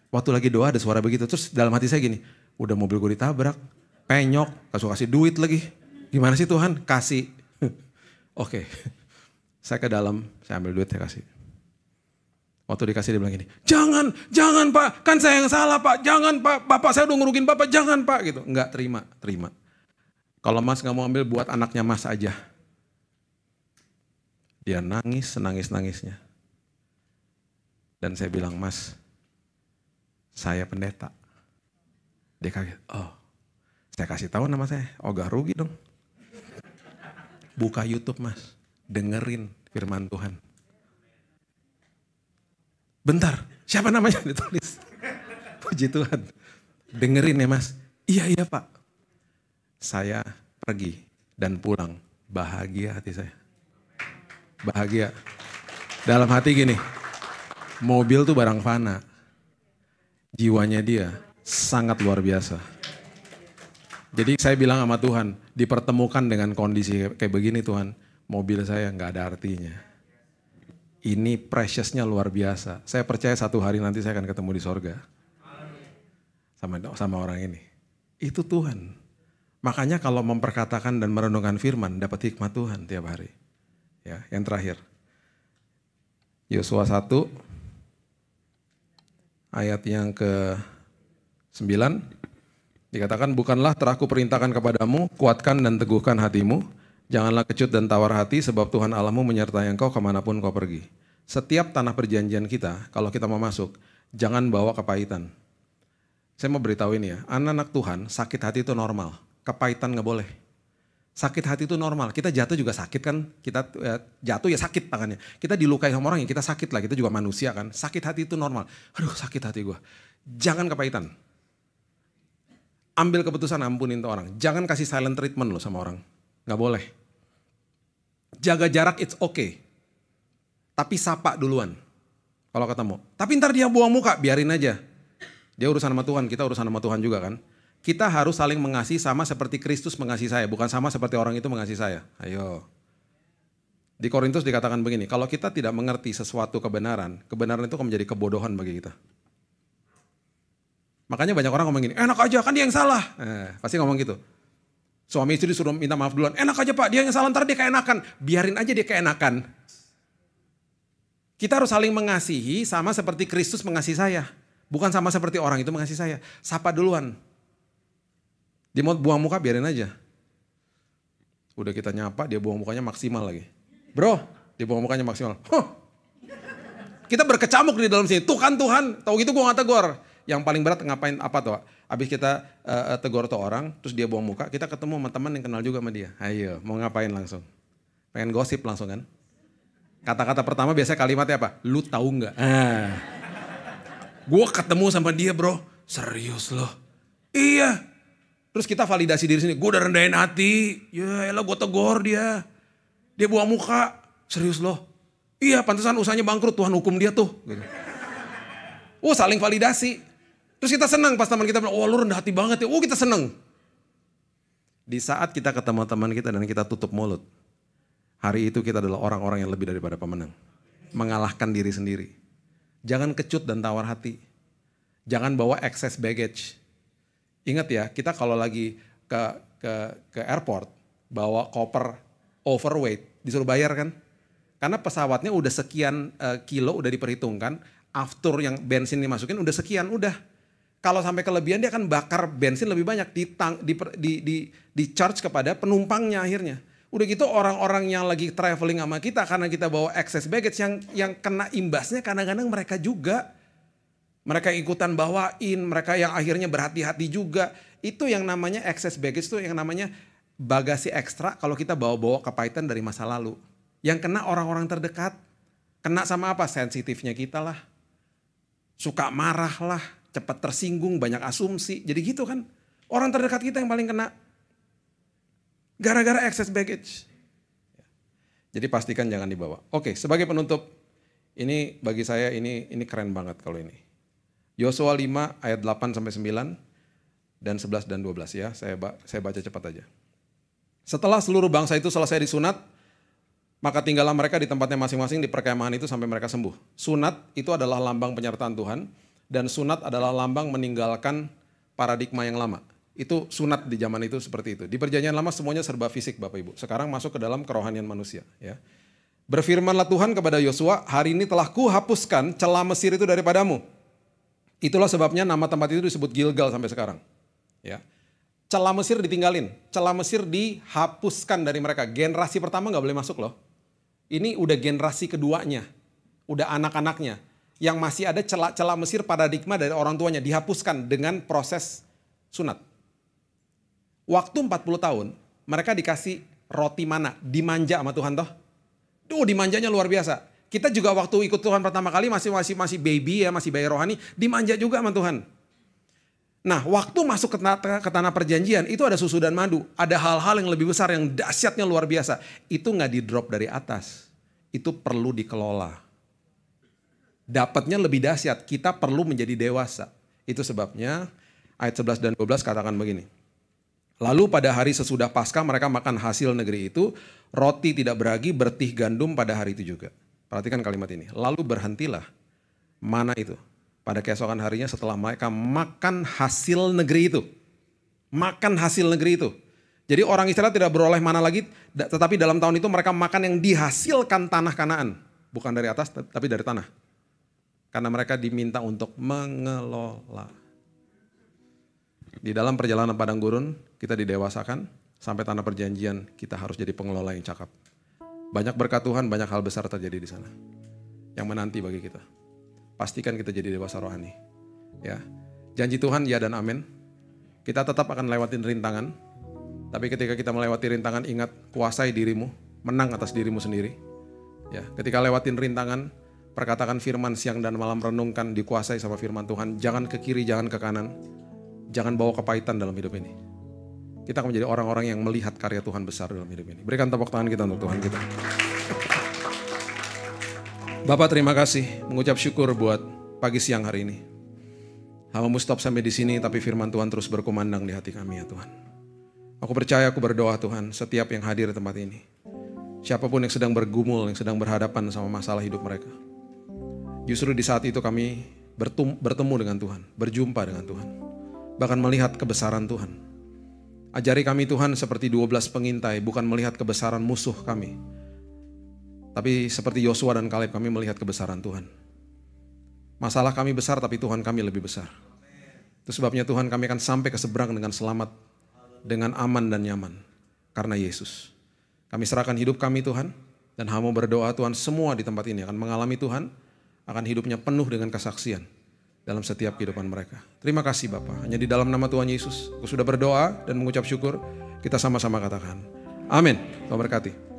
Speaker 1: Waktu lagi doa ada suara begitu. Terus dalam hati saya gini. Udah mobil gue ditabrak. Penyok. Kasih duit lagi. Gimana sih Tuhan? Kasih. Oke. Saya ke dalam. Saya ambil duit saya kasih. Waktu dikasih dia bilang gini, jangan pak, kan saya yang salah pak, jangan pak, bapak saya udah ngurugin bapak, jangan pak gitu. Enggak, terima. Kalau mas gak mau ambil buat anaknya mas aja. Dia nangis, senangis-nangisnya. Dan saya bilang, mas, saya pendeta. Dia kaget, oh saya kasih tahu nama saya, gak rugi dong. Buka YouTube mas, dengerin firman Tuhan. Bentar, siapa namanya ditulis? Puji Tuhan. Dengerin ya mas. Iya pak. Saya pergi dan pulang. Bahagia hati saya. Bahagia. Dalam hati gini. Mobil tuh barang fana. Jiwanya dia sangat luar biasa. Jadi saya bilang sama Tuhan. Dipertemukan dengan kondisi kayak begini Tuhan. Mobil saya gak ada artinya. Ini preciousnya luar biasa. Saya percaya satu hari nanti saya akan ketemu di sorga. Sama orang ini. Itu Tuhan. Makanya kalau memperkatakan dan merenungkan firman, dapat hikmat Tuhan tiap hari. Ya, yang terakhir. Yosua 1, ayat yang ke-9. Dikatakan, bukanlah telah kuperintahkan kepadamu, kuatkan dan teguhkan hatimu. Janganlah kecut dan tawar hati sebab Tuhan Allahmu menyertai engkau kemanapun kau pergi. Setiap tanah perjanjian kita, kalau kita mau masuk, jangan bawa kepahitan. Saya mau beritahu ini ya, anak-anak Tuhan sakit hati itu normal, kepahitan gak boleh. Sakit hati itu normal, kita jatuh juga sakit kan, kita jatuh ya sakit tangannya. Kita dilukai sama orang ya kita sakit lah, kita juga manusia kan. Sakit hati itu normal, aduh sakit hati gue. Jangan kepahitan. Ambil keputusan ampunin tuh orang, jangan kasih silent treatment loh sama orang. Gak boleh. Jaga jarak it's okay. Tapi sapa duluan. Kalau ketemu. Tapi ntar dia buang muka, biarin aja. Dia urusan sama Tuhan, kita urusan sama Tuhan juga kan. Kita harus saling mengasihi sama seperti Kristus mengasihi saya, bukan sama seperti orang itu mengasihi saya. Ayo. Di Korintus dikatakan begini, kalau kita tidak mengerti sesuatu kebenaran, kebenaran itu akan menjadi kebodohan bagi kita. Makanya banyak orang ngomong gini, enak aja kan dia yang salah. Pasti ngomong gitu. Suami istri disuruh minta maaf duluan, enak aja Pak, dia yang salah, ntar dia keenakan. Biarin aja dia keenakan. Kita harus saling mengasihi sama seperti Kristus mengasihi saya. Bukan sama seperti orang itu mengasihi saya. Sapa duluan. Dia mau buang muka biarin aja. Udah kita nyapa, dia buang mukanya maksimal lagi. Bro, dia buang mukanya maksimal. Kita berkecamuk di dalam sini. Tuhan, tahu gitu gue gak tegur. Yang paling berat ngapain apa tuh? Abis kita tegur tuh orang, terus dia buang muka, kita ketemu sama teman yang kenal juga sama dia. Ayo, mau ngapain langsung? Pengen gosip langsung kan? Kata-kata pertama biasanya kalimatnya apa? Lu tahu nggak? Gue ketemu sama dia bro, serius loh. Iya. Terus kita validasi diri sini, gue udah rendahin hati. Ya elah gue tegur dia. Dia buang muka, serius loh. Iya pantesan usahanya bangkrut, Tuhan hukum dia tuh. Gitu. Saling validasi. Terus kita senang pas teman kita bilang, lu rendah hati banget ya. Kita senang. Di saat kita ketemu teman kita dan kita tutup mulut. Hari itu kita adalah orang-orang yang lebih daripada pemenang. Mengalahkan diri sendiri. Jangan kecut dan tawar hati. Jangan bawa excess baggage. Ingat ya, kita kalau lagi ke airport, bawa koper overweight, disuruh bayar kan? Karena pesawatnya udah sekian kilo, udah diperhitungkan, after yang bensin dimasukin udah sekian, udah. Kalau sampai kelebihan dia akan bakar bensin lebih banyak, di charge kepada penumpangnya akhirnya. Udah gitu orang-orang yang lagi traveling sama kita karena kita bawa excess baggage yang kena imbasnya kadang-kadang mereka juga. Mereka ikutan bawain, mereka yang akhirnya berhati-hati juga. Itu yang namanya excess baggage itu yang namanya bagasi ekstra kalau kita bawa-bawa kepahitan dari masa lalu. Yang kena orang-orang terdekat. Kena sama apa? Sensitifnya kita lah. Suka marah lah, cepat tersinggung, banyak asumsi. Jadi gitu kan. Orang terdekat kita yang paling kena. Gara-gara excess baggage. Jadi pastikan jangan dibawa. Oke, sebagai penutup. Ini bagi saya ini keren banget kalau ini. Yosua 5 ayat 8 sampai 9 dan 11 dan 12 ya. Saya baca cepat aja. Setelah seluruh bangsa itu selesai disunat, maka tinggallah mereka di tempatnya masing-masing di perkemahan itu sampai mereka sembuh. Sunat itu adalah lambang penyertaan Tuhan dan sunat adalah lambang meninggalkan paradigma yang lama. Itu sunat di zaman itu seperti itu. Di perjanjian lama semuanya serba fisik Bapak Ibu. Sekarang masuk ke dalam kerohanian manusia. Ya. Berfirmanlah Tuhan kepada Yosua, hari ini telah kuhapuskan celah Mesir itu daripadamu. Itulah sebabnya nama tempat itu disebut Gilgal sampai sekarang. Ya. Celah Mesir ditinggalin, celah Mesir dihapuskan dari mereka. Generasi pertama gak boleh masuk loh. Ini udah generasi keduanya, udah anak-anaknya. Yang masih ada celah Mesir paradigma dari orang tuanya dihapuskan dengan proses sunat. Waktu 40 tahun, mereka dikasih roti mana, dimanja sama Tuhan toh. Dimanjanya luar biasa. Kita juga waktu ikut Tuhan pertama kali masih baby ya, masih bayi rohani, dimanja juga sama Tuhan. Nah, waktu masuk ke tanah perjanjian itu ada susu dan madu. Ada hal-hal yang lebih besar yang dahsyatnya luar biasa. Itu nggak di-drop dari atas. Itu perlu dikelola. Dapatnya lebih dahsyat, kita perlu menjadi dewasa. Itu sebabnya ayat 11 dan 12 katakan begini. Lalu pada hari sesudah Paskah mereka makan hasil negeri itu, roti tidak beragi, bertih gandum pada hari itu juga. Perhatikan kalimat ini. Lalu berhentilah. Mana itu? Pada keesokan harinya setelah mereka makan hasil negeri itu. Makan hasil negeri itu. Jadi orang Israel tidak beroleh mana lagi, tetapi dalam tahun itu mereka makan yang dihasilkan tanah Kanaan. Bukan dari atas, tapi dari tanah. Karena mereka diminta untuk mengelola. Di dalam perjalanan padang gurun, kita didewasakan. Sampai tanah perjanjian, kita harus jadi pengelola yang cakap. Banyak berkat Tuhan, banyak hal besar terjadi di sana. Yang menanti bagi kita. Pastikan kita jadi dewasa rohani. Ya, janji Tuhan ya dan amin. Kita tetap akan lewatin rintangan. Tapi ketika kita melewati rintangan, ingat kuasai dirimu, menang atas dirimu sendiri. Ya, ketika lewatin rintangan, perkatakan firman siang dan malam, renungkan, dikuasai sama firman Tuhan. Jangan ke kiri, jangan ke kanan. Jangan bawa kepahitan dalam hidup ini. Kita akan menjadi orang-orang yang melihat karya Tuhan besar dalam hidup ini. Berikan tepuk tangan kita untuk Tuhan kita. Bapak terima kasih, mengucap syukur buat pagi siang hari ini. Hamba-Mu stop sampai di sini, tapi firman Tuhan terus berkumandang di hati kami ya Tuhan. Aku percaya, aku berdoa Tuhan, setiap yang hadir di tempat ini, siapapun yang sedang bergumul, yang sedang berhadapan sama masalah hidup mereka, justru di saat itu kami bertemu dengan Tuhan, berjumpa dengan Tuhan, bahkan melihat kebesaran Tuhan. Ajari kami Tuhan seperti 12 pengintai, bukan melihat kebesaran musuh kami, tapi seperti Yosua dan Kaleb kami melihat kebesaran Tuhan. Masalah kami besar, tapi Tuhan kami lebih besar. Itu sebabnya Tuhan, kami akan sampai ke seberang dengan selamat, dengan aman dan nyaman, karena Yesus. Kami serahkan hidup kami Tuhan, dan hamba berdoa Tuhan, semua di tempat ini akan mengalami Tuhan, akan hidupnya penuh dengan kesaksian dalam setiap kehidupan mereka. Terima kasih Bapa, hanya di dalam nama Tuhan Yesus, aku sudah berdoa dan mengucap syukur, kita sama-sama katakan, amin. Tuhan berkati.